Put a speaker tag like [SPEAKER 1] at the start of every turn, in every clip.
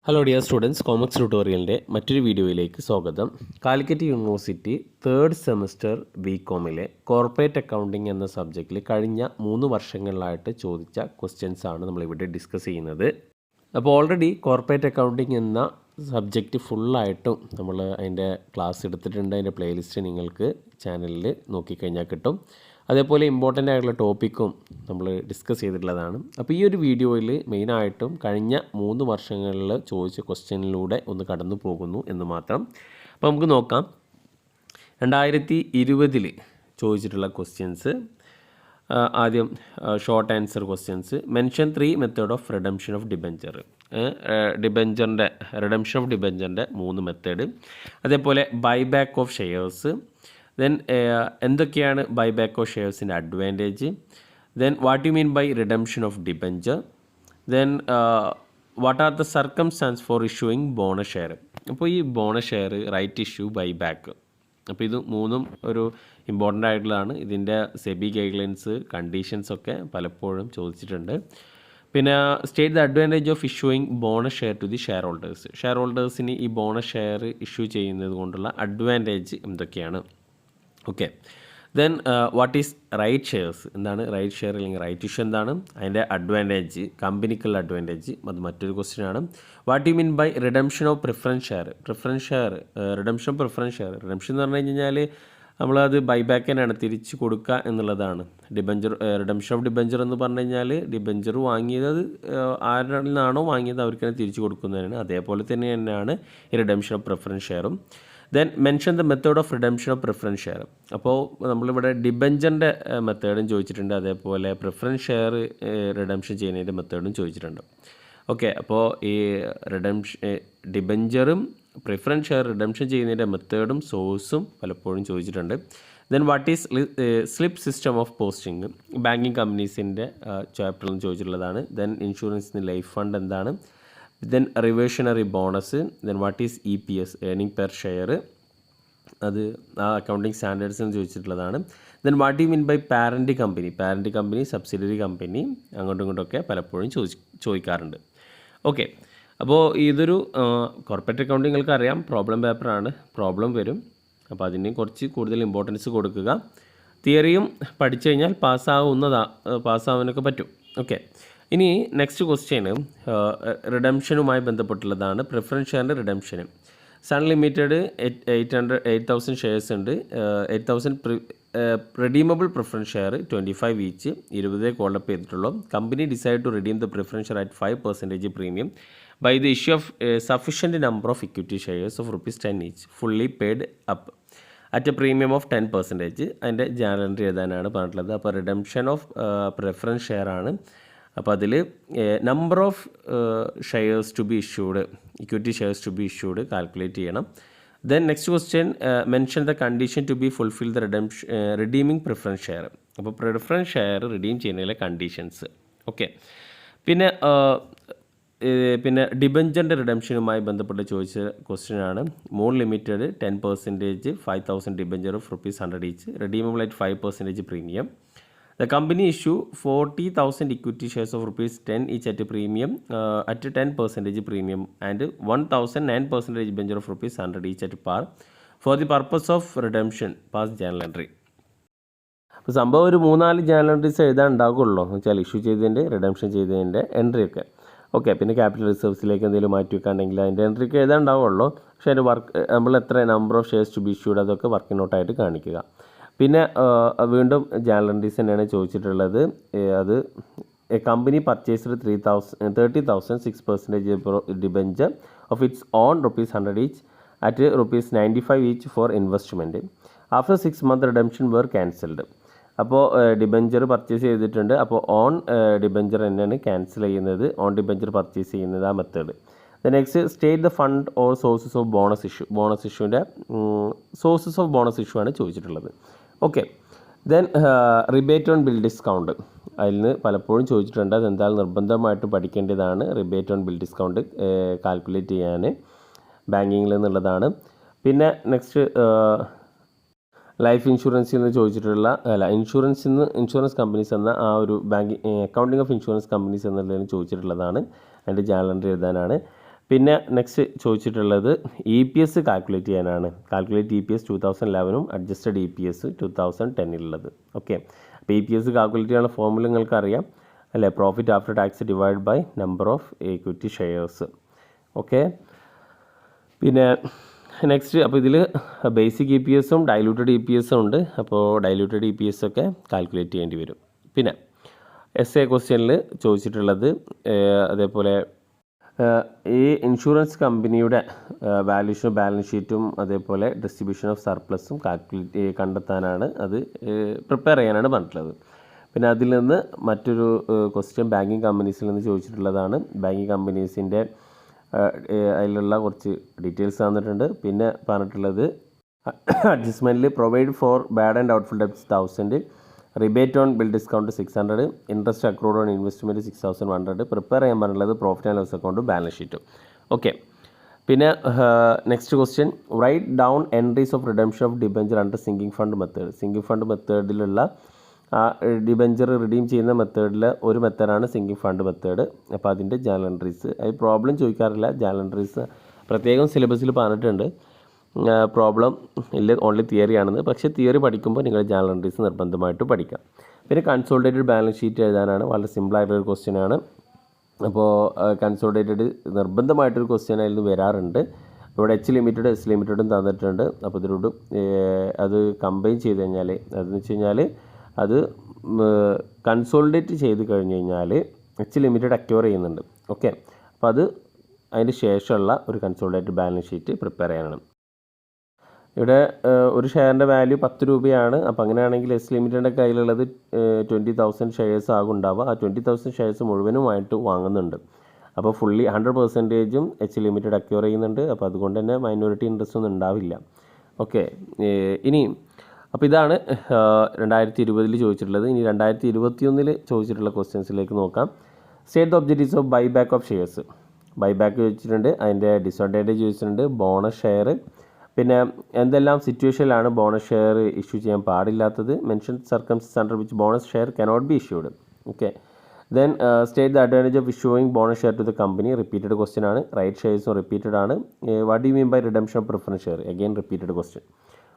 [SPEAKER 1] Hello dear students, കോമക്സ് ട്യൂട്ടോറിയലിൻ്റെ മറ്റൊരു വീഡിയോയിലേക്ക് സ്വാഗതം. കാലിക്കറ്റ് യൂണിവേഴ്സിറ്റി തേർഡ് സെമസ്റ്റർ ബികോമിലെ കോർപ്പറേറ്റ് അക്കൗണ്ടിംഗ് എന്ന സബ്ജക്റ്റിൽ കഴിഞ്ഞ 3 വർഷങ്ങളിലായിട്ട് ചോദിച്ച ക്വസ്റ്റ്യൻസ് ആണ് നമ്മളിവിടെ ഡിസ്കസ് ചെയ്യുന്നത്. അപ്പോൾ ഓൾറെഡി കോർപ്പറേറ്റ് അക്കൗണ്ടിംഗ് എന്ന സബ്ജക്റ്റ് ഫുള്ളായിട്ടും നമ്മൾ അതിൻ്റെ ക്ലാസ് എടുത്തിട്ടുണ്ട്. അതിൻ്റെ പ്ലേലിസ്റ്റ് നിങ്ങൾക്ക് ചാനലിൽ നോക്കിക്കഴിഞ്ഞാൽ കിട്ടും. അതേപോലെ ഇമ്പോർട്ടൻ്റ് ആയിട്ടുള്ള ടോപ്പിക്കും നമ്മൾ ഡിസ്കസ് ചെയ്തിട്ടുള്ളതാണ്. അപ്പോൾ ഈ ഒരു വീഡിയോയിൽ മെയിനായിട്ടും കഴിഞ്ഞ 3 വർഷങ്ങളിൽ ചോദിച്ച ക്വസ്റ്റ്യനിലൂടെ ഒന്ന് കടന്നു പോകുന്നു എന്ന് മാത്രം. അപ്പോൾ നമുക്ക് നോക്കാം. 2020 ചോദിച്ചിട്ടുള്ള ക്വസ്റ്റ്യൻസ്. ആദ്യം short answer questions. Mention 3 method of redemption of debenture. Redemption of ഡിബെഞ്ചറിൻ്റെ 3 മെത്തേഡ്. അതേപോലെ ബൈബാക്ക് ഓഫ് ഷെയർസ്. ദെൻ എന്തൊക്കെയാണ് ബൈബാക്ക് ഓഫ് ഷെയർസിൻ്റെ advantage. Then what you mean by redemption of debenture. Then what are the circumstances for issuing bonus share. അപ്പോൾ ഈ bonus share, right issue, buyback, അപ്പോൾ ഇത് 3ഉം ഒരു important ആയിട്ടുള്ളതാണ്. ഇതിൻ്റെ സെബി ഗൈഡ്ലൈൻസ്, കണ്ടീഷൻസൊക്കെ പലപ്പോഴും ചോദിച്ചിട്ടുണ്ട്. പിന്നെ state the advantage of issuing bonus share to the share holders. Share ഹോൾഡേഴ്സിന് ഈ ബോണസ് ഷെയർ ഇഷ്യൂ ചെയ്യുന്നത് കൊണ്ടുള്ള അഡ്വാൻറ്റേജ് എന്തൊക്കെയാണ്. Okay. Then what is right shares. എന്താണ് റൈറ്റ് ഷെയർ അല്ലെങ്കിൽ റൈറ്റ് ഇഷ്യൂ എന്താണ്, അതിൻ്റെ അഡ്വാൻറ്റേജ്, കമ്പനിക്കുള്ള അഡ്വാൻറ്റേജ്, അത് മറ്റൊരു ക്വസ്റ്റ്യൻ ആണ്. What you mean by redemption of preference share. Preference share, redemption of preference share. Redemption എന്ന് പറഞ്ഞു കഴിഞ്ഞാൽ നമ്മളത് ബൈബാക്ക് തന്നെയാണ്, തിരിച്ച് കൊടുക്കുക എന്നുള്ളതാണ്. ഡിബെഞ്ചർ, റിഡംഷൻ ഓഫ് ഡിബെഞ്ചർ എന്ന് പറഞ്ഞു കഴിഞ്ഞാൽ ഡിബെഞ്ചർ വാങ്ങിയത് ആരിൽ നിന്നാണോ വാങ്ങിയത് അവർക്ക് തന്നെ തിരിച്ചു കൊടുക്കുന്നതിനാണ്. അതേപോലെ തന്നെയാണ് ഈ റിഡംഷൻ ഓഫ് പ്രിഫറൻസ് ഷെയറും. Then mention the method of redemption of preference share. അപ്പോൾ നമ്മളിവിടെ ഡിബെഞ്ചറിൻ്റെ മെത്തേഡും ചോദിച്ചിട്ടുണ്ട്, അതേപോലെ പ്രിഫറൻസ് ഷെയർ റിഡംഷൻ ചെയ്യുന്നതിൻ്റെ മെത്തേഡും ചോദിച്ചിട്ടുണ്ട്. ഓക്കെ. അപ്പോൾ ഈ ഡിബെഞ്ചറും പ്രിഫറൻസ് ഷെയർ റിഡംഷൻ ചെയ്യുന്നതിൻ്റെ മെത്തേഡും സോഴ്സും പലപ്പോഴും ചോദിച്ചിട്ടുണ്ട്. Then what is slip system of posting. Banking കമ്പനീസിൻ്റെ ചാപ്റ്ററിലും ചോദിച്ചിട്ടുള്ളതാണ്. ദെൻ ഇൻഷുറൻസിന് ലൈഫ് ഫണ്ട് എന്താണ്. Then reversionary bonus. Then what is EPS, earning per share, അത് ആ അക്കൗണ്ടിങ് സ്റ്റാൻഡേർഡ്സിന് ചോദിച്ചിട്ടുള്ളതാണ്. Then what you mean by parent company. Parent company, subsidiary company, അങ്ങോട്ടും ഇങ്ങോട്ടൊക്കെ പലപ്പോഴും ചോദിക്കാറുണ്ട്. ഓക്കെ. അപ്പോൾ ഇതൊരു കോർപ്പറേറ്റ് അക്കൗണ്ടിങ്ങൾക്ക് അറിയാം, പ്രോബ്ലം പേപ്പറാണ്, പ്രോബ്ലം വരും. അപ്പോൾ അതിന് കുറച്ച് കൂടുതൽ ഇമ്പോർട്ടൻസ് കൊടുക്കുക. തിയറിയും പഠിച്ചു കഴിഞ്ഞാൽ പാസ്സാവാനൊക്കെ പറ്റും. ഓക്കെ. ഇനി നെക്സ്റ്റ് ക്വസ്റ്റ്യന് റിഡംഷനുമായി ബന്ധപ്പെട്ടുള്ളതാണ്. പ്രിഫറൻസ് ഷെയറിൻ്റെ റിഡംഷന്. സൺ ലിമിറ്റഡ് 8,000 ഷെയർസ് ഉണ്ട്. 8,000 redeemable preference share 25 each, 20 call up ചെയ്തിട്ടുള്ളൂ. Company decide to redeem the preference share at 5% premium by the issue of sufficient number of equity shares of ₹10 each, fully paid up at a premium of 10%. അതിൻ്റെ journal entry എഴുതാനാണ് പറഞ്ഞിട്ടുള്ളത്. അപ്പോൾ redemption of preference share ആണ്. അപ്പോൾ അതിൽ number of shares to be issued, equity shares to be issued calculate ചെയ്യണം. Then next question, mention the condition to be fulfil the redeeming preference share. അപ്പോൾ preference share redeem ചെയ്യുന്നതിലെ conditions. Okay. പിന്നെ ഡിബെഞ്ചറിൻ്റെ റിഡംഷനുമായി ബന്ധപ്പെട്ട് ചോദിച്ച ക്വസ്റ്റ്യനാണ്. Moon limited 10%, 5,000 debenture of ₹100 each, redeemable at 5% premium. The company issue 40,000 equity shares of ₹10 each at a premium at 10% premium and 1,009% debenture of ₹100 each at par for the purpose of redemption. Pass journal entry. അപ്പോൾ സംഭവം ഒരു 3-4 journal entries എഴുതാൻ ഉണ്ടാകുള്ളൂ എന്ന് വെച്ചാൽ issue ചെയ്തതിൻ്റെ, redemption ചെയ്തതിൻ്റെ entry ഒക്കെ. Okay. പിന്നെ ക്യാപിറ്റൽ റിസർവ്സിലേക്ക് എന്തെങ്കിലും മാറ്റി വെക്കുകയാണെങ്കിൽ അതിൻ്റെ എൻട്രി ഒക്കെ എഴുതാൻ ഉണ്ടാവുള്ളൂ. പക്ഷേ അതിൻ്റെ നമ്മൾ എത്ര number of shares to be issued അതൊക്കെ വർക്കിംഗ് നോട്ടായിട്ട് കാണിക്കുക. പിന്നെ വീണ്ടും ജേണൽ എൻട്രീസ് തന്നെയാണ് ചോദിച്ചിട്ടുള്ളത്. അത് a company purchased 30,000 6% debenture of its own ₹100 each at ₹95 each for investment. After 6 months redemption were cancelled. അപ്പോൾ ഡിബെഞ്ചർ പർച്ചേസ് ചെയ്തിട്ടുണ്ട്. അപ്പോൾ ഓൺ ഡിബെഞ്ചർ തന്നെയാണ് ക്യാൻസൽ ചെയ്യുന്നത്, ഓൺ ഡിബെഞ്ചർ പർച്ചേസ് ചെയ്യുന്നത്, ആ method. Next, state the fund or sources of bonus issue. Bonus ഇഷ്യൂവിൻ്റെ sources of bonus issue ആണ് ചോദിച്ചിട്ടുള്ളത്. Okay. Then rebate on bill discount. അതിൽ നിന്ന് പലപ്പോഴും ചോദിച്ചിട്ടുണ്ട്. അതെന്തായാലും നിർബന്ധമായിട്ട് പഠിക്കേണ്ടതാണ്. Rebate on bill discount calculate ചെയ്യാൻ ബാങ്കിങ്ങിൽ നിന്നുള്ളതാണ്. പിന്നെ നെക്സ്റ്റ് ലൈഫ് ഇൻഷുറൻസിൽ നിന്ന് ചോദിച്ചിട്ടുള്ള ഇൻഷുറൻസ് കമ്പനീസ് എന്ന ആ ഒരു banking accounting of insurance companies എന്നുള്ളതിന് ചോദിച്ചിട്ടുള്ളതാണ്. അതിൻ്റെ ജേണൽ എൻട്രി എഴുതാനാണ്. പിന്നെ നെക്സ്റ്റ് ചോദിച്ചിട്ടുള്ളത് EPS കാൽക്കുലേറ്റ് ചെയ്യാനാണ്. Calculate EPS 2011 adjusted EPS 2010 okay. അപ്പോൾ EPS കാൽക്കുലേറ്റ് ചെയ്യാനുള്ള ഫോർമുല നിങ്ങൾക്ക് അറിയാം അല്ലേ, profit after tax divide by number of equity shares. Okay. പിന്നെ നെക്സ്റ്റ്, അപ്പോൾ ഇതിൽ ബേസിക് EPS ഡൈലൂട്ടഡ് EPS ഉണ്ട്. അപ്പോൾ ഡൈലൂട്ടഡ് EPS ഒക്കെ കാൽക്കുലേറ്റ് ചെയ്യേണ്ടി വരും. പിന്നെ essay ക്വസ്റ്റ്യനിൽ ചോദിച്ചിട്ടുള്ളത് അതേപോലെ ഈ ഇൻഷുറൻസ് കമ്പനിയുടെ വാല്യൂഷനും ബാലൻസ് ഷീറ്റും അതേപോലെ ഡിസ്ട്രിബ്യൂഷൻ ഓഫ് സർപ്ലസും കണ്ടെത്താനാണ്, അത് പ്രിപ്പയർ ചെയ്യാനാണ് പറഞ്ഞിട്ടുള്ളത്. പിന്നെ അതിൽ നിന്ന് മറ്റൊരു ക്വസ്റ്റ്യൻ ബാങ്കിങ് കമ്പനീസിൽ നിന്ന് ചോദിച്ചിട്ടുള്ളതാണ്. ബാങ്കിങ് കമ്പനീസിൻ്റെ അതിലുള്ള കുറച്ച് ഡീറ്റെയിൽസ് തന്നിട്ടുണ്ട്. പിന്നെ പറഞ്ഞിട്ടുള്ളത് അഡ്ജസ്റ്റ്മെൻറ്റിൽ provide for bad and doubtful debts 1000, rebate on bill discount 600, interest accrued on investment 6100. Prepare ചെയ്യാൻ പറഞ്ഞുള്ളത് പ്രോഫിറ്റ് ആൻഡ് ലോസ് അക്കൗണ്ടും ബാലൻസ് ഷീറ്റും. ഓക്കെ. പിന്നെ next question, write down entries of redemption of debenture under sinking fund method. Sinking fund മെത്തേഡിലുള്ള ആ debenture redeem ചെയ്യുന്ന മെത്തേഡിൽ ഒരു മെത്തേഡാണ് സിങ്കിങ് ഫണ്ട് മെത്തേഡ്. അപ്പോൾ അതിൻ്റെ ജേണൽ എൻട്രീസ്, അത് പ്രോബ്ലം ചോദിക്കാറില്ല. ജേണൽ എൻട്രീസ് പ്രത്യേകം സിലബസിൽ പറഞ്ഞിട്ടുണ്ട്. പ്രോബ്ലം ഇല്ല, ഓൺലി തിയറി ആണെന്ന്. പക്ഷേ തിയറി പഠിക്കുമ്പോൾ നിങ്ങൾ ജേണൽ എൻട്രീസ് നിർബന്ധമായിട്ട് പഠിക്കാം. പിന്നെ കൺസോളിഡേറ്റഡ് ബാലൻസ് ഷീറ്റ് എഴുതാനാണ്, വളരെ സിമ്പിളായിട്ടൊരു ക്വസ്റ്റ്യനാണ്. അപ്പോൾ കൺസോളിഡേറ്റഡ് നിർബന്ധമായിട്ടൊരു ക്വസ്റ്റ്യൻ അതിൽ നിന്ന് വരാറുണ്ട്. ഇവിടെ H ലിമിറ്റഡ് S ലിമിറ്റഡും തന്നിട്ടുണ്ട്. അപ്പോൾ ഇതിലോട്ട് അത് കമ്പൈൻ ചെയ്ത് കഴിഞ്ഞാൽ, അതെന്ന് വെച്ച് കഴിഞ്ഞാൽ അത് കൺസോളിഡേറ്റ് ചെയ്ത് കഴിഞ്ഞ് കഴിഞ്ഞാൽ H ലിമിറ്റഡ് അക്യൂർ ചെയ്യുന്നുണ്ട്. ഓക്കെ. അപ്പോൾ അത് അതിന് ശേഷമുള്ള ഒരു കൺസോളിഡേറ്റഡ് ബാലൻസ് ഷീറ്റ് പ്രിപ്പയർ ചെയ്യാനാണ്. ഇവിടെ ഒരു ഷെയറിൻ്റെ വാല്യൂ 10 രൂപയാണ്. അപ്പോൾ അങ്ങനെയാണെങ്കിൽ S ലിമിറ്റഡിൻ്റെ കയ്യിലുള്ളത് 20,000 ഷെയർസ് ആകും ഉണ്ടാവുക. ആ 20,000 ഷെയർസ് മുഴുവനുമായിട്ട് വാങ്ങുന്നുണ്ട്. അപ്പോൾ ഫുള്ളി 100%ഉം H ലിമിറ്റഡ് അക്യൂർ ചെയ്യുന്നുണ്ട്. അപ്പോൾ അതുകൊണ്ട് തന്നെ മൈനോറിറ്റി ഇൻട്രസ്റ്റ് ഒന്നും ഉണ്ടാവില്ല. ഓക്കെ. ഇനി അപ്പോൾ ഇതാണ് 2020 ചോദിച്ചിട്ടുള്ളത്. ഇനി 2021 ചോദിച്ചിട്ടുള്ള ക്വസ്റ്റ്യൻസിലേക്ക് നോക്കാം. State the objectives of buy back of shares. Buy back ചോദിച്ചിട്ടുണ്ട്, അതിൻ്റെ ഡിസഡ്വാൻറ്റേജ് ചോദിച്ചിട്ടുണ്ട്, ബോണസ് ഷെയർ, പിന്നെ എന്തെല്ലാം സിറ്റുവേഷനിലാണ് ബോണസ് ഷെയർ ഇഷ്യൂ ചെയ്യാൻ പാടില്ലാത്തത്, mention circumstance under which bonus share cannot be issued. Okay. Then state the advantage of issuing bonus share to the company. Repeated question ആണ്. Right ഷെയർസും repeated ആണ്. What do mean by redemption of preference share, again repeated question.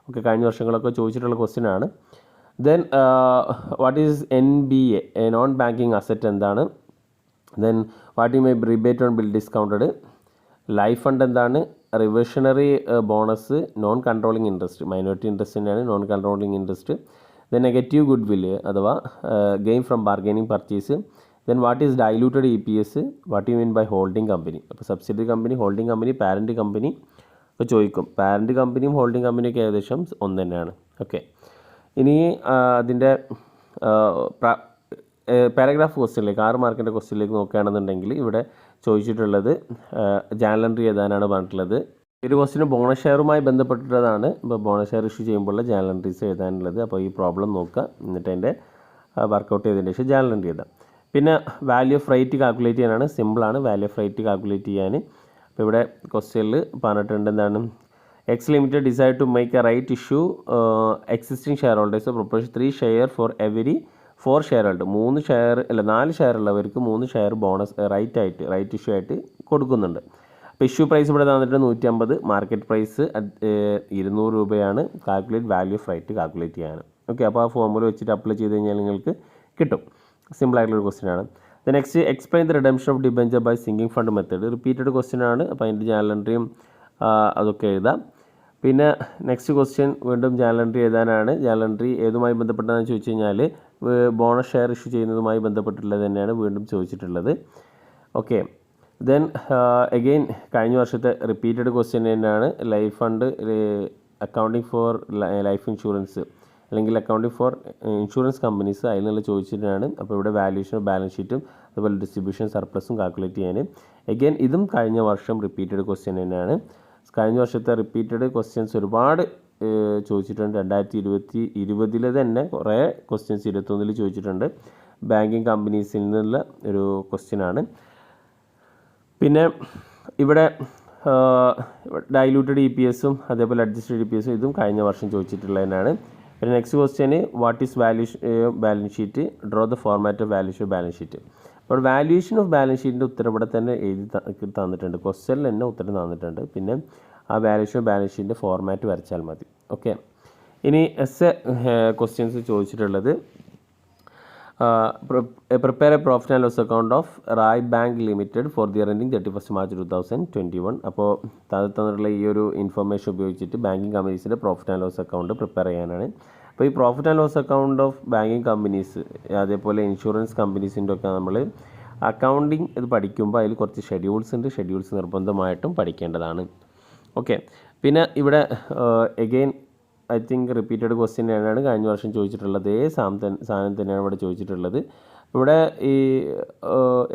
[SPEAKER 1] Okay, കഴിഞ്ഞ വർഷങ്ങളൊക്കെ ചോദിച്ചിട്ടുള്ള question ആണ്. Then what is NBA, non banking asset എന്താണ്? Then what you my rebate on bill discounted, life fund എന്താണ്? Reversionary bonus, non controlling interest, minority interest തന്നെയാണ് non controlling interest. Then negative goodwill അഥവാ gain from bargaining purchase. Then what is diluted EPS, what you mean by holding company. അപ്പോൾ subsidiary company, holding company, parent company ഒക്കെ ചോദിക്കും. Parent കമ്പനിയും holding കമ്പനിയൊക്കെ ഏകദേശം ഒന്ന് തന്നെയാണ്. Okay. ഇനി അതിൻ്റെ പാരഗ്രാഫ് ക്വസ്റ്റ്യനിലേക്ക് 6 മാർക്കിൻ്റെ ക്വസ്റ്റ്യനിലേക്ക് നോക്കുകയാണെന്നുണ്ടെങ്കിൽ ഇവിടെ ചോദിച്ചിട്ടുള്ളത് ജേണൽ എൻട്രി എഴുതാനാണ് പറഞ്ഞിട്ടുള്ളത്. ഒരു ക്വസ്റ്റ്യൻ ബോണസ് ഷെയറുമായി ബന്ധപ്പെട്ടിട്ടതാണ്. ഇപ്പോൾ ബോണസ് ഷെയർ ഇഷ്യൂ ചെയ്യുമ്പോഴുള്ള ജേണൽ എൻട്രീസ് എഴുതാനുള്ളത്. അപ്പോൾ ഈ പ്രോബ്ലം നോക്കുക, എന്നിട്ട് അതിൻ്റെ വർക്കൗട്ട് ചെയ്തതിന് ശേഷം ജേണൽ എൻട്രി എഴുതാം. പിന്നെ വാല്യൂ ഓഫ് റേറ്റ് കാൽക്കുലേറ്റ് ചെയ്യാനാണ്. സിമ്പിളാണ് വാല്യൂ ഓഫ് റേറ്റ് കാൽക്കുലേറ്റ് ചെയ്യാൻ. അപ്പോൾ ഇവിടെ ക്വസ്റ്റ്യനിൽ പറഞ്ഞിട്ടുണ്ട് എന്താണ്, X limited decide to make a right issue existing shareholders propose 3 share for every 4 shareholder. 4 share ഉള്ളവർക്ക് 3 ഷെയർ ബോണസ് റൈറ്റ് ഇഷ്യൂ ആയിട്ട് കൊടുക്കുന്നുണ്ട്. അപ്പോൾ ഇഷ്യൂ പ്രൈസ് ഇവിടെ തന്നിട്ട് 150, മാർക്കറ്റ് പ്രൈസ് 200 രൂപയാണ്. Calculate value of right calculate ചെയ്യാൻ. Okay. അപ്പോൾ ആ ഫോർമുല വെച്ചിട്ട് അപ്ലൈ ചെയ്ത് കഴിഞ്ഞാൽ നിങ്ങൾക്ക് കിട്ടും. സിമ്പിളായിട്ടുള്ളൊരു ക്വസ്റ്റ്യൻ ആണ്. Next, explain the redemption of debenture by sinking fund method. Repeated question ആണ്. അപ്പോൾ അതിൻ്റെ ജേണൽ എൻട്രിയും അതൊക്കെ എഴുതാം. പിന്നെ നെക്സ്റ്റ് ക്വസ്റ്റ്യൻ വീണ്ടും ജേണൽ എൻട്രി എഴുതാനാണ്. ജേണൽ എൻട്രി ഏതുമായി ബന്ധപ്പെട്ടതെന്ന് ചോദിച്ചു കഴിഞ്ഞാൽ ബോണസ് ഷെയർ ഇഷ്യൂ ചെയ്യുന്നതുമായി ബന്ധപ്പെട്ടുള്ളത് തന്നെയാണ് വീണ്ടും ചോദിച്ചിട്ടുള്ളത്. ഓക്കെ. ദെൻ അഗെയിൻ കഴിഞ്ഞ വർഷത്തെ റിപ്പീറ്റഡ് ക്വസ്റ്റ്യൻ തന്നെയാണ്. Life fund, accounting for life insurance അല്ലെങ്കിൽ അക്കൗണ്ടിങ് ഫോർ ഇൻഷുറൻസ് കമ്പനീസ്, അതിൽ നിന്നുള്ള ചോദിച്ചിട്ടാണ്. അപ്പോൾ ഇവിടെ വാല്യൂഷനും ബാലൻസ് ഷീറ്റും അതുപോലെ ഡിസ്ട്രിബ്യൂഷൻ സർപ്ലസും കാൽക്കുലേറ്റ് ചെയ്യാൻ. അഗെയിൻ ഇതും കഴിഞ്ഞ വർഷം റിപ്പീറ്റഡ് ക്വസ്റ്റ്യൻ തന്നെയാണ്. കഴിഞ്ഞ വർഷത്തെ റിപ്പീറ്റഡ് ക്വസ്റ്റ്യൻസ് ഒരുപാട് ചോദിച്ചിട്ടുണ്ട്. 2020 തന്നെ കുറേ ക്വസ്റ്റ്യൻസ് 2021 ചോദിച്ചിട്ടുണ്ട്. ബാങ്കിങ് കമ്പനീസിൽ നിന്നുള്ള ഒരു ക്വസ്റ്റ്യനാണ്. പിന്നെ ഇവിടെ ഡൈലൂട്ടഡ് EPSും അതേപോലെ അഡ്ജസ്റ്റഡ് EPSും ഇതും കഴിഞ്ഞ വർഷം ചോദിച്ചിട്ടുള്ളതിനാണ്. പിന്നെ next question what is balance sheet, draw the format of balance sheet. അപ്പോൾ വാല്യൂഷൻ ഓഫ് ബാലൻസ് ഷീറ്റിൻ്റെ ഉത്തരം ഇവിടെ തന്നെ എഴുതി തന്നിട്ടുണ്ട്, ക്വസ്റ്റ്യനിൽ തന്നെ ഉത്തരം തന്നിട്ടുണ്ട്. പിന്നെ ആ വാല്യൂഷൻ ഓഫ് ബാലൻസ് ഷീറ്റിൻ്റെ ഫോർമാറ്റ് വരച്ചാൽ മതി. ഓക്കെ, ഇനി എസ് ക്വസ്റ്റ്യൻസ് ചോദിച്ചിട്ടുള്ളത് prepare a profit and loss account of Rai bank limited for the year ending 31 March 2021. അപ്പോൾ തന്നിട്ടുള്ള ഈ ഒരു ഇൻഫർമേഷൻ ഉപയോഗിച്ചിട്ട് ബാങ്കിങ് കമ്പനീസിൻ്റെ profit and loss account prepare ചെയ്യാനാണ്. അപ്പോൾ ഈ profit and loss account of banking companies, അതേപോലെ ഇൻഷുറൻസ് കമ്പനീസിൻ്റെ ഒക്കെ നമ്മൾ അക്കൗണ്ടിങ് ഇത് പഠിക്കുമ്പോൾ അതിൽ കുറച്ച് ഷെഡ്യൂൾസ് നിർബന്ധമായിട്ടും പഠിക്കേണ്ടതാണ്. ഓക്കെ, പിന്നെ ഇവിടെ again I think repeated question തന്നെയാണ് കഴിഞ്ഞ വർഷം ചോദിച്ചിട്ടുള്ളത്. അതേ സാധനം തന്നെയാണ് ഇവിടെ ചോദിച്ചിട്ടുള്ളത്. ഇവിടെ ഈ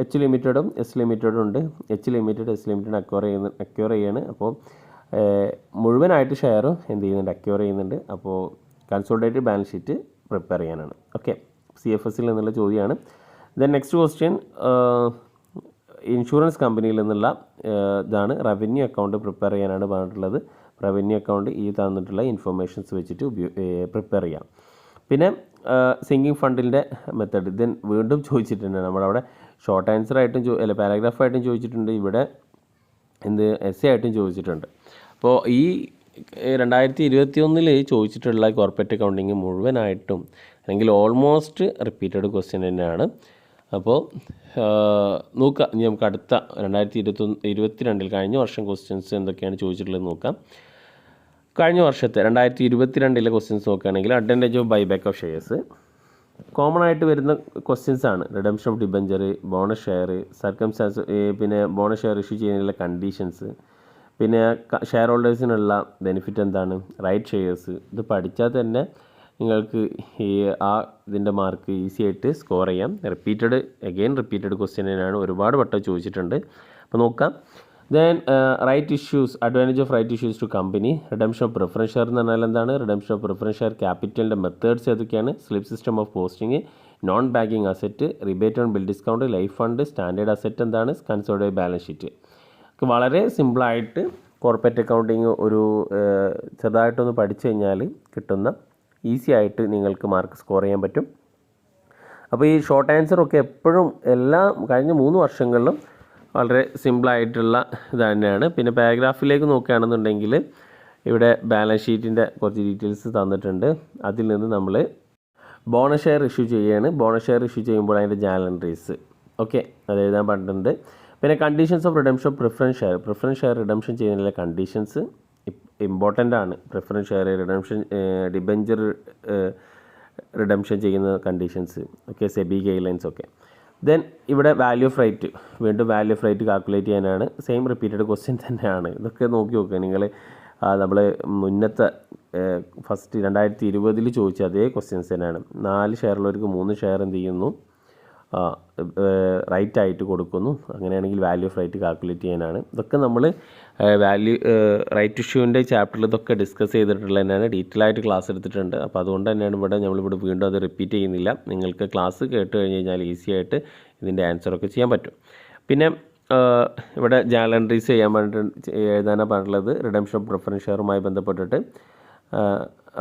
[SPEAKER 1] എച്ച് ലിമിറ്റഡും എസ് ലിമിറ്റഡും ഉണ്ട്. എച്ച് ലിമിറ്റഡ് അക്വയർ ചെയ്യാണ്. അപ്പോൾ മുഴുവനായിട്ട് ഷെയറും എന്ത് ചെയ്യുന്നുണ്ട്, അക്വയർ ചെയ്യുന്നുണ്ട്. അപ്പോൾ കൺസോളിഡേറ്റഡ് ബാലൻസ് ഷീറ്റ് പ്രിപ്പയർ ചെയ്യാനാണ്. ഓക്കെ, CFSൽ നിന്നുള്ള ചോദ്യമാണ്. ദെൻ നെക്സ്റ്റ് ക്വസ്റ്റ്യൻ ഇൻഷുറൻസ് കമ്പനിയിൽ നിന്നുള്ള ഇതാണ്. റവന്യൂ അക്കൗണ്ട് പ്രിപ്പയർ ചെയ്യാനാണ് പറഞ്ഞിട്ടുള്ളത്. റവന്യൂ അക്കൗണ്ട് ഈ തന്നിട്ടുള്ള ഇൻഫർമേഷൻസ് വെച്ചിട്ട് പ്രിപ്പയർ ചെയ്യാം. പിന്നെ സിങ്കിങ് ഫണ്ടിൻ്റെ മെത്തേഡ് ദെൻ വീണ്ടും ചോദിച്ചിട്ടുണ്ട്. നമ്മളവിടെ ഷോർട്ട് ആൻസർ ആയിട്ടും പാരഗ്രാഫായിട്ടും ചോദിച്ചിട്ടുണ്ട്. ഇവിടെ എസ്സേ ആയിട്ടും ചോദിച്ചിട്ടുണ്ട്. അപ്പോൾ ഈ 2021 ചോദിച്ചിട്ടുള്ള കോർപ്പറേറ്റ് അക്കൗണ്ടിങ് മുഴുവനായിട്ടും അല്ലെങ്കിൽ ഓൾമോസ്റ്റ് റിപ്പീറ്റഡ് ക്വസ്റ്റ്യൻ തന്നെയാണ്. അപ്പോൾ നോക്കാം, ഇനി നമുക്ക് അടുത്ത 2022 കഴിഞ്ഞ വർഷം ക്വസ്റ്റ്യൻസ് എന്തൊക്കെയാണ് ചോദിച്ചിട്ടുള്ളത് നോക്കാം. കഴിഞ്ഞ വർഷത്തെ 2022 ക്വസ്റ്റ്യൻസ് നോക്കുകയാണെങ്കിൽ advantage of buyback of shares common ആയിട്ട് വരുന്ന ക്വസ്റ്റ്യൻസ് ആണ്. Redemption of debenture, bonus share, circumstances, പിന്നെ ബോണസ് ഷെയർ ഇഷ്യൂ ചെയ്യുന്നതിനുള്ള കണ്ടീഷൻസ്, പിന്നെ ഷെയർ ഹോൾഡേഴ്സിനുള്ള ബെനിഫിറ്റ് എന്താണ്, റൈറ്റ് ഷെയർസ്. ഇത് പഠിച്ചാൽ തന്നെ നിങ്ങൾക്ക് ഇതിൻ്റെ മാർക്ക് ഈസി ആയിട്ട് സ്കോർ ചെയ്യാം. റിപ്പീറ്റഡ് ക്വസ്റ്റ്യൻ തന്നെയാണ്, ഒരുപാട് വട്ടം ചോദിച്ചിട്ടുണ്ട്. അപ്പോൾ നോക്കാം. Then right issues, advantage of right issues to company, redemption of preference share എന്ന് പറഞ്ഞാൽ എന്താണ്, redemption of preference share ക്യാപിറ്റലിൻ്റെ methods ഏതൊക്കെയാണ്, slip system of posting, non banking asset, rebate on bill discount, life fund, standard asset എന്താണ്, consolidated balance sheet. വളരെ സിമ്പിളായിട്ട് corporate accounting ഒരു ചെറുതായിട്ടൊന്ന് പഠിച്ചു കഴിഞ്ഞാൽ കിട്ടുന്ന ഈസി ആയിട്ട് നിങ്ങൾക്ക് മാർക്ക് സ്കോർ ചെയ്യാൻ പറ്റും. അപ്പോൾ ഈ ഷോർട്ട് ആൻസറൊക്കെ എപ്പോഴും കഴിഞ്ഞ 3 വർഷങ്ങളിലും വളരെ സിമ്പിളായിട്ടുള്ള ഇത് തന്നെയാണ്. പിന്നെ പാരഗ്രാഫിലേക്ക് നോക്കുകയാണെന്നുണ്ടെങ്കിൽ ഇവിടെ ബാലൻസ് ഷീറ്റിൻ്റെ കുറച്ച് ഡീറ്റെയിൽസ് തന്നിട്ടുണ്ട്. അതിൽ നിന്ന് നമ്മൾ ബോണസ് ഷെയർ ഇഷ്യൂ ചെയ്യുകയാണ്. ബോണസ് ഷെയർ ഇഷ്യൂ ചെയ്യുമ്പോൾ അതിൻ്റെ ജേണൽ എൻട്രീസ് ഓക്കെ അത് എഴുതാൻ പറഞ്ഞിട്ടുണ്ട്. പിന്നെ conditions of redemption of preference share redemption ചെയ്യുന്നതിലെ കണ്ടീഷൻസ് ഇമ്പോർട്ടൻ്റ് ആണ്. പ്രിഫറൻസ് ഷെയർ ഡിബഞ്ചർ റിഡംഷൻ ചെയ്യുന്ന കണ്ടീഷൻസ് ഓക്കെ, സെബി ഗൈഡ്ലൈൻസ് ഒക്കെ. ദെൻ ഇവിടെ വാല്യൂ ഓഫ് റൈറ്റ്, വീണ്ടും വാല്യൂ ഓഫ് റൈറ്റ് കാൽക്കുലേറ്റ് ചെയ്യാനാണ്. സെയിം റിപ്പീറ്റഡ് ക്വസ്റ്റ്യൻ തന്നെയാണ്. ഇതൊക്കെ നോക്കി നോക്കുക നിങ്ങൾ. നമ്മൾ മുന്നത്തെ ഫസ്റ്റ് 2020 ചോദിച്ച അതേ ക്വസ്റ്റ്യൻസ് തന്നെയാണ്. 4 ഷെയറുള്ളവർക്ക് 3 ഷെയർ എന്ത് ചെയ്യുന്നു, റൈറ്റ് ആയിട്ട് കൊടുക്കുന്നു. അങ്ങനെയാണെങ്കിൽ വാല്യൂ ഓഫ് റൈറ്റ് കാൽക്കുലേറ്റ് ചെയ്യാനാണ്. ഇതൊക്കെ നമ്മൾ റൈറ്റ് ഇഷ്യൂവിൻ്റെ ചാപ്റ്ററിൽ ഇതൊക്കെ ഡിസ്കസ് ചെയ്തിട്ടുള്ള തന്നെയാണ്. ഡീറ്റെയിൽ ആയിട്ട് ക്ലാസ് എടുത്തിട്ടുണ്ട്. അപ്പോൾ അതുകൊണ്ട് തന്നെയാണ് നമ്മളിവിടെ വീണ്ടും അത് റിപ്പീറ്റ് ചെയ്യുന്നില്ല. നിങ്ങൾക്ക് ക്ലാസ് കേട്ട് കഴിഞ്ഞ് കഴിഞ്ഞാൽ ഈസി ആയിട്ട് ഇതിൻ്റെ ആൻസറൊക്കെ ചെയ്യാൻ പറ്റും. പിന്നെ ഇവിടെ ജേണൽ എൻട്രീസ് എഴുതാനാണ് പറഞ്ഞിട്ടുള്ളത് റിഡംഷൻ ഓഫ് പ്രിഫറൻസ് ഷെയറുമായി ബന്ധപ്പെട്ടിട്ട്.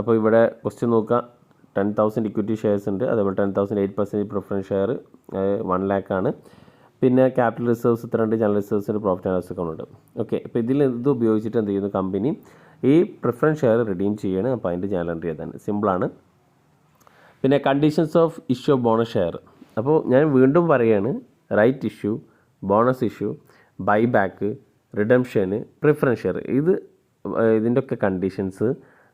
[SPEAKER 1] അപ്പോൾ ഇവിടെ ക്വസ്റ്റ്യൻ നോക്കുക. 10,000 ഇക്വിറ്റി ഷെയർസ് ഉണ്ട്. അതേപോലെ 10,000 8% പ്രിഫറൻസ് ഷെയർ 1 lakh ആണ്. പിന്നെ ക്യാപിറ്റൽ റിസർവ്സ് ഇത്രയുണ്ട്. ജനറൽ റിസർവ്സിൻ്റെ പ്രോഫിറ്റ് ആൻഡ് ലോസ് അക്കൗണ്ട് ഉണ്ട്. ഓക്കെ, അപ്പോൾ ഇത് ഉപയോഗിച്ചിട്ട് എന്ത് ചെയ്യുന്നു, കമ്പനി ഈ പ്രിഫറൻസ് ഷെയർ റിഡീം ചെയ്യാണ്. അപ്പോൾ അതിൻ്റെ ജേണൽ എൻട്രി ചെയ്താണ്, സിമ്പിളാണ്. പിന്നെ conditions of issue of bonus share. അപ്പോൾ ഞാൻ വീണ്ടും പറയുകയാണ്, right issue, bonus issue, buyback, റിഡംഷന്, പ്രിഫറൻസ് ഷെയർ, ഇതിൻ്റെ ഒക്കെ കണ്ടീഷൻസ്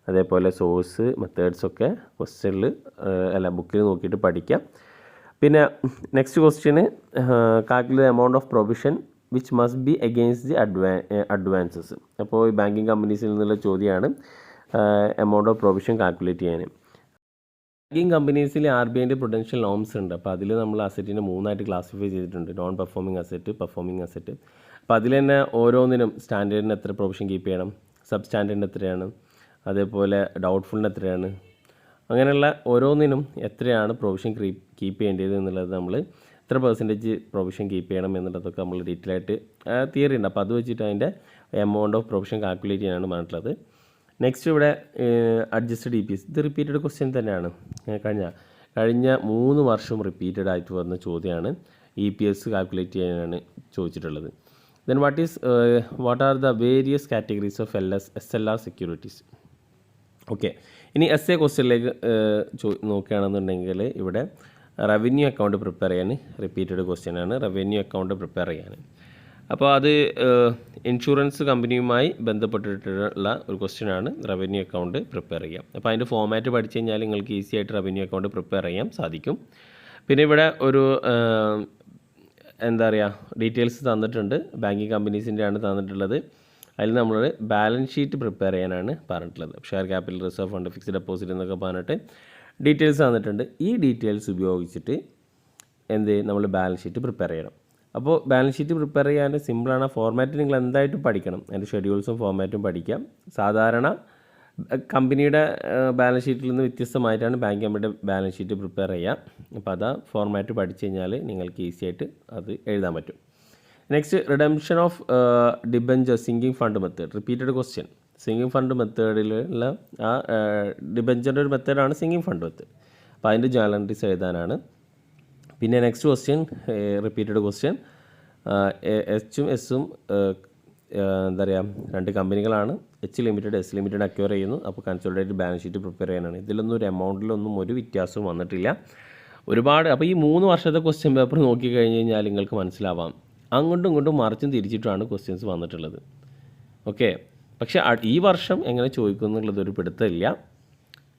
[SPEAKER 1] അതേപോലെ സോഴ്സ് മെത്തേഡ്സൊക്കെ ക്വസ്റ്റ്യനിൽ ബുക്കിൽ നോക്കിയിട്ട് പഠിക്കാം. പിന്നെ next question calculate amount of provision which must be against the advances. അപ്പോൾ ഈ ബാങ്കിങ് കമ്പനീസിൽ നിന്നുള്ള ചോദ്യമാണ് എമൗണ്ട് ഓഫ് പ്രൊവിഷൻ കാൽക്കുലേറ്റ് ചെയ്യാൻ. ബാങ്കിങ് കമ്പനീസിൽ RBIൻ്റെ പ്രൊഡൻഷ്യൽ നോംസ് ഉണ്ട്. അപ്പോൾ അതിൽ നമ്മൾ അസറ്റിനെ 3ആയിട്ട് ക്ലാസിഫൈ ചെയ്തിട്ടുണ്ട്. Non performing asset, performing asset. അപ്പോൾ അതിൽ തന്നെ ഓരോന്നിനും സ്റ്റാൻഡേർഡിന് എത്ര പ്രൊവിഷൻ കീപ്പ് ചെയ്യണം, സബ് സ്റ്റാൻഡേർഡിന് എത്രയാണ്, അതേപോലെ ഡൗട്ട്ഫുള്ളിന് എത്രയാണ്, അങ്ങനെയുള്ള ഓരോന്നിനും എത്രയാണ് പ്രൊവിഷൻ കീപ്പ് ചെയ്യേണ്ടത് എന്നുള്ളത്, നമ്മൾ എത്ര പെർസെൻറ്റേജ് പ്രൊവിഷൻ കീപ്പ് ചെയ്യണം എന്നുള്ളതൊക്കെ നമ്മൾ ഡീറ്റെയിൽ ആയിട്ട് തിയറി ഉണ്ട്. അപ്പോൾ അത് വെച്ചിട്ട് അതിൻ്റെ എമൗണ്ട് ഓഫ് പ്രൊവിഷൻ കാൽക്കുലേറ്റ് ചെയ്യാനാണ് പറഞ്ഞിട്ടുള്ളത്. നെക്സ്റ്റ് ഇവിടെ അഡ്ജസ്റ്റഡ് EPS. ഇത് റിപ്പീറ്റഡ് ക്വസ്റ്റ്യൻ തന്നെയാണ്. കഴിഞ്ഞ 3 വർഷം റിപ്പീറ്റഡ് ആയിട്ട് വന്ന ചോദ്യമാണ്. EPS കാൽക്കുലേറ്റ് ചെയ്യാനാണ് ചോദിച്ചിട്ടുള്ളത്. Then what are the various categories of SLR securities. Okay, ഇനി SA ക്വസ്റ്റ്യനിലേക്ക് നോക്കുകയാണെന്നുണ്ടെങ്കിൽ ഇവിടെ റവന്യൂ അക്കൗണ്ട് പ്രിപ്പയർ ചെയ്യാൻ റിപ്പീറ്റഡ് ക്വസ്റ്റ്യൻ ആണ്. റവന്യൂ അക്കൗണ്ട് പ്രിപ്പയർ ചെയ്യാൻ, അപ്പോൾ അത് ഇൻഷുറൻസ് കമ്പനിയുമായി ബന്ധപ്പെട്ടിട്ടുള്ള ഒരു ക്വസ്റ്റ്യനാണ്. റവന്യൂ അക്കൗണ്ട് പ്രിപ്പയർ ചെയ്യാം. അപ്പോൾ അതിൻ്റെ ഫോമാറ്റ് പഠിച്ചു കഴിഞ്ഞാൽ നിങ്ങൾക്ക് ഈസി ആയിട്ട് റവന്യൂ അക്കൗണ്ട് പ്രിപ്പയർ ചെയ്യാൻ സാധിക്കും. പിന്നെ ഇവിടെ ഒരു എന്താ പറയുക, ഡീറ്റെയിൽസ് തന്നിട്ടുണ്ട്. ബാങ്കിങ് കമ്പനീസിൻ്റെ ആണ് തന്നിട്ടുള്ളത്. അതിൽ നമ്മൾ ബാലൻസ് ഷീറ്റ് പ്രിപ്പയർ ചെയ്യാനാണ് പറഞ്ഞിട്ടുള്ളത്. Share capital, reserve fund, fixed deposit എന്നൊക്കെ പറഞ്ഞിട്ട് ഡീറ്റെയിൽസ് തന്നിട്ടുണ്ട്. ഈ ഡീറ്റെയിൽസ് ഉപയോഗിച്ചിട്ട് നമ്മൾ ബാലൻസ് ഷീറ്റ് പ്രിപ്പയർ ചെയ്യണം. അപ്പോൾ ബാലൻസ് ഷീറ്റ് പ്രിപ്പയർ ചെയ്യാൻ സിമ്പിളാണ്. ഫോർമാറ്റ് നിങ്ങൾ എന്തായിട്ടും പഠിക്കണം. അതിൻ്റെ ഷെഡ്യൂൾസും ഫോർമാറ്റും പഠിക്കാം. സാധാരണ കമ്പനിയുടെ ബാലൻസ് ഷീറ്റിൽ നിന്ന് വ്യത്യസ്തമായിട്ടാണ് ബാങ്ക് കമ്പനിയുടെ ബാലൻസ് ഷീറ്റ് പ്രിപ്പയർ ചെയ്യുക. അപ്പോൾ അത് ഫോർമാറ്റ് പഠിച്ചു കഴിഞ്ഞാൽ നിങ്ങൾക്ക് ഈസി ആയിട്ട് അത് എഴുതാൻ പറ്റും. Next, redemption of debenture sinking fund method. Repeated question. Sinking fund മെത്തേഡിലുള്ള ആ ഡിബഞ്ചറിൻ്റെ ഒരു മെത്തേഡാണ് സിങ്കിങ് ഫണ്ട് മെത്തേഡ്. അപ്പോൾ അതിൻ്റെ ജേർണൽ എൻട്രീസ് എഴുതാനാണ്. പിന്നെ നെക്സ്റ്റ് ക്വസ്റ്റ്യൻ, റിപ്പീറ്റഡ് ക്വസ്റ്റ്യൻ. എച്ചും എസും എന്താ പറയുക, രണ്ട് കമ്പനികളാണ്. H limited S limited acquire ചെയ്യുന്നു. അപ്പോൾ കൺസോളിഡേറ്റഡ് ബാലൻസ് ഷീറ്റ് പ്രിപ്പയർ ചെയ്യാനാണ്. ഇതിലൊന്നും ഒരു എമൗണ്ടിലൊന്നും ഒരു വ്യത്യാസവും വന്നിട്ടില്ല. ഒരുപാട്, അപ്പോൾ ഈ 3 വർഷത്തെ ക്വസ്റ്റ്യൻ പേപ്പർ നോക്കിക്കഴിഞ്ഞ് കഴിഞ്ഞാൽ നിങ്ങൾക്ക് മനസ്സിലാവാം, അങ്ങോട്ടും ഇങ്ങോട്ടും മറിച്ചും തിരിച്ചിട്ടാണ് ക്വസ്റ്റ്യൻസ് വന്നിട്ടുള്ളത്. ഓക്കെ, പക്ഷേ ഈ വർഷം എങ്ങനെ ചോദിക്കും എന്നുള്ളത് ഒരു പിടുത്തമില്ല.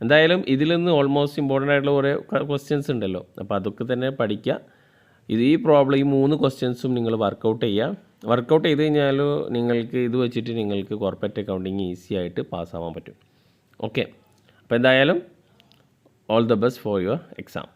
[SPEAKER 1] എന്തായാലും ഇതിൽ നിന്ന് ഓൾമോസ്റ്റ് ഇമ്പോർട്ടൻ്റ് ആയിട്ടുള്ള കുറേ ക്വസ്റ്റ്യൻസ് ഉണ്ടല്ലോ. അപ്പോൾ അതൊക്കെ തന്നെ പഠിക്കുക. ഈ പ്രോബ്ലം, ഈ 3 ക്വസ്റ്റ്യൻസും നിങ്ങൾ വർക്കൗട്ട് ചെയ്യുക. വർക്കൗട്ട് ചെയ്ത് കഴിഞ്ഞാൽ നിങ്ങൾക്ക് ഇത് വെച്ചിട്ട് നിങ്ങൾക്ക് കോർപ്പറേറ്റ് അക്കൗണ്ടിങ് ഈസി ആയിട്ട് പാസ്സാവാൻ പറ്റും. ഓക്കെ, അപ്പോൾ എന്തായാലും all the best for your exam.